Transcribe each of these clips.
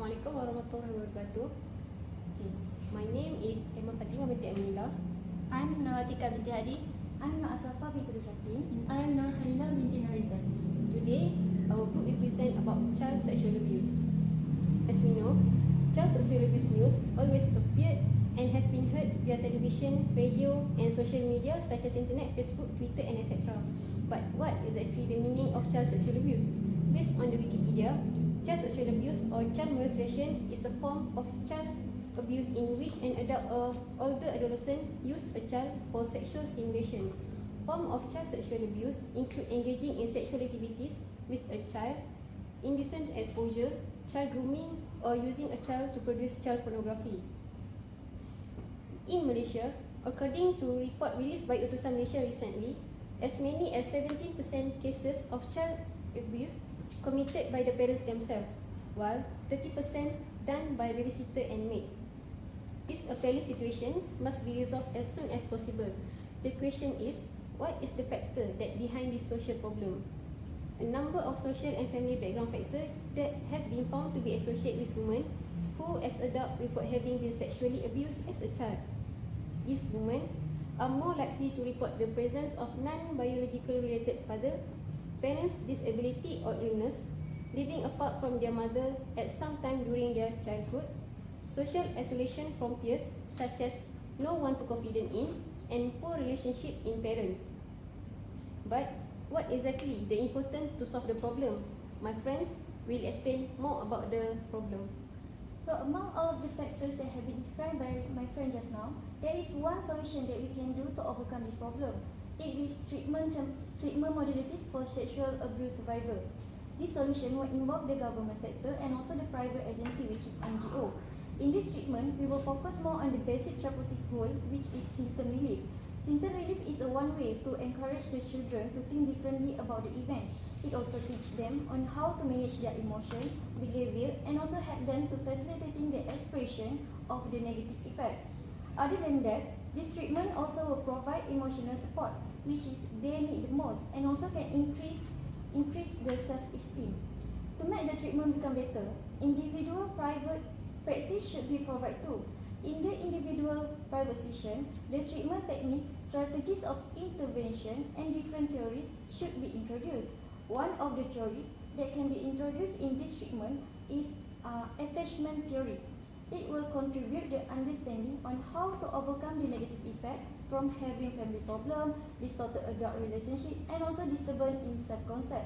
Assalamualaikum warahmatullahi wabarakatuh. Okay. My name is Emma Fatimah binti Aminullah. I'm Atiqah binti Hadi. I'm Asafa binti Syakir. And I'm Narhalina binti Narizan. Today, our group will present about child sexual abuse. As we know, child sexual abuse news always appeared and have been heard via television, radio and social media such as internet, Facebook, Twitter and etc. But what is actually the meaning of child sexual abuse? Based on the Wikipedia, child sexual abuse or child molestation is a form of child abuse in which an adult or older adolescent use a child for sexual stimulation. Form of child sexual abuse include engaging in sexual activities with a child, indecent exposure, child grooming, or using a child to produce child pornography. In Malaysia, according to report released by Utusan Malaysia recently, as many as 17% cases of child abuse committed by the parents themselves, while 30% done by babysitter and maid. These appalling situations must be resolved as soon as possible. The question is, what is the factor that behind this social problem? A number of social and family background factors that have been found to be associated with women who as adults report having been sexually abused as a child. These women are more likely to report the presence of non-biological related father, parents' disability or illness, living apart from their mother at some time during their childhood, social isolation from peers such as no one to confide in, and poor relationship in parents. But what exactly the important to solve the problem? My friends will explain more about the problem. So among all of the factors that have been described by my friend just now, there is one solution that we can do to overcome this problem. It is treatment modalities for sexual abuse survivor. This solution will involve the government sector and also the private agency, which is NGO. In this treatment, we will focus more on the basic therapeutic goal, which is symptom relief. Symptom relief is a one way to encourage the children to think differently about the event. It also teaches them on how to manage their emotion, behavior, and also help them to facilitating the expression of the negative effect. Other than that, this treatment also will provide emotional support, which is they need the most, and also can increase their self-esteem. To make the treatment become better, individual private practice should be provided too. In the individual private session, the treatment technique, strategies of intervention, and different theories should be introduced. One of the theories that can be introduced in this treatment is attachment theory. It will contribute the understanding on how to overcome the negative effect from having family problem, distorted adult relationship, and also disturbance in self-concept.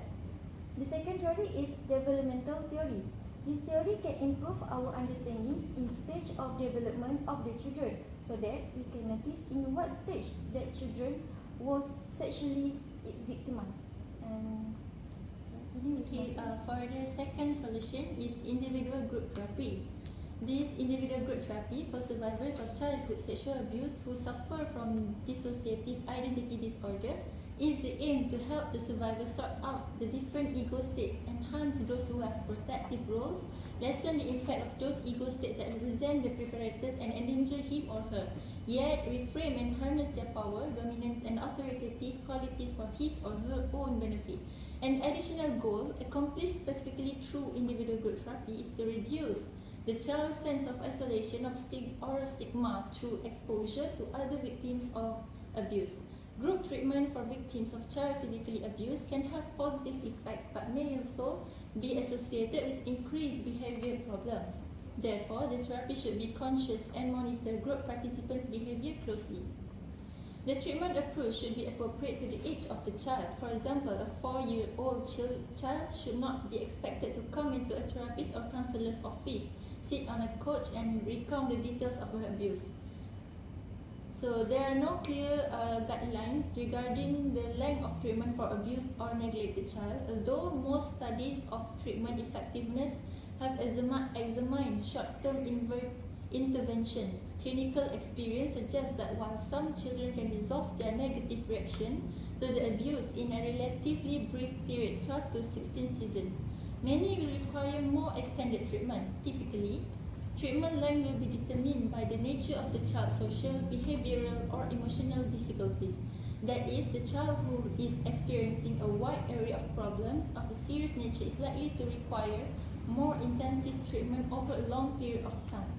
The second theory is developmental theory. This theory can improve our understanding in stage of development of the children, so that we can notice in what stage that children was sexually victimized. For the second solution is individual group therapy. This individual group therapy for survivors of childhood sexual abuse who suffer from dissociative identity disorder is the aim to help the survivors sort out the different ego states, enhance those who have protective roles, lessen the impact of those ego states that represent the preparators and endanger him or her, yet reframe and harness their power, dominance and authoritative qualities for his or her own benefit. An additional goal, accomplished specifically through individual group therapy, is to reduce the child's sense of isolation or stigma through exposure to other victims of abuse. Group treatment for victims of child physical abuse can have positive effects but may also be associated with increased behavioral problems. Therefore, the therapy should be conscious and monitor group participants' behavior closely. The treatment approach should be appropriate to the age of the child. For example, a 4-year-old child should not be expected to come into a therapist or counselor's office, sit on a couch and recount the details of her abuse. So there are no clear guidelines regarding the length of treatment for abused or neglected child, although most studies of treatment effectiveness have examined short-term interventions. Clinical experience suggests that while some children can resolve their negative reaction to the abuse in a relatively brief period, 12 to 16 seasons, many will require more extended treatment. Typically, treatment length will be determined by the nature of the child's social, behavioral, or emotional difficulties. That is, the child who is experiencing a wide array of problems of a serious nature is likely to require more intensive treatment over a long period of time.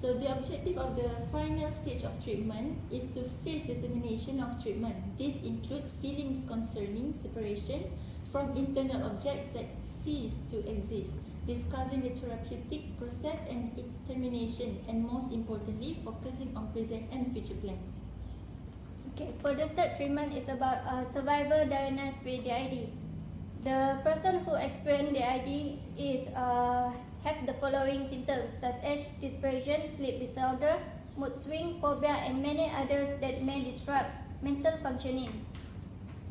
So the objective of the final stage of treatment is to face the termination of treatment. This includes feelings concerning separation from internal objects that cease to exist, discussing the therapeutic process and its termination, and most importantly, focusing on present and future plans. Okay, for the third treatment is about survivor diagnosed with DID. The person who experienced DID is have the following symptoms such as desperation, sleep disorder, mood swing, phobia, and many others that may disrupt mental functioning.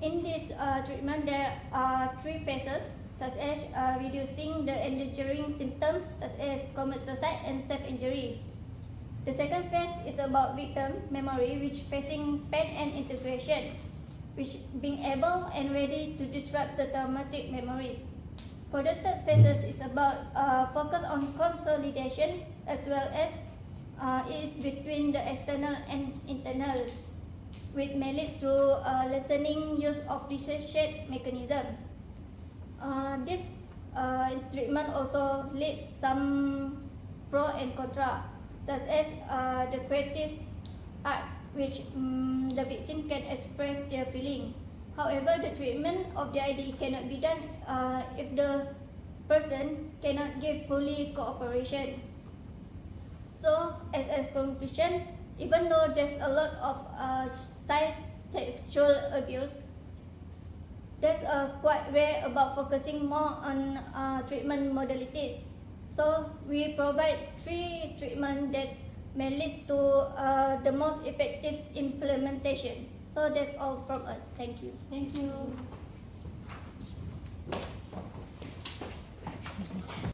In this treatment, there are three phases such as reducing the endangering symptoms such as commit suicide and self-injury. The second phase is about victim memory, which facing pain and integration, which being able and ready to disrupt the traumatic memories. For the third phases is about focus on consolidation as well as is between the external and internal, which may lead to lessening use of dissociate mechanism. This treatment also leads some pro and contra, such as the creative art, which the victim can express their feeling. However, the treatment of the ID cannot be done if the person cannot give fully cooperation. So, as a conclusion, even though there's a lot of sexual abuse, there's quite rare about focusing more on treatment modalities. So, we provide 3 treatments that may lead to the most effective implementation. So that's all from us. Thank you. Thank you.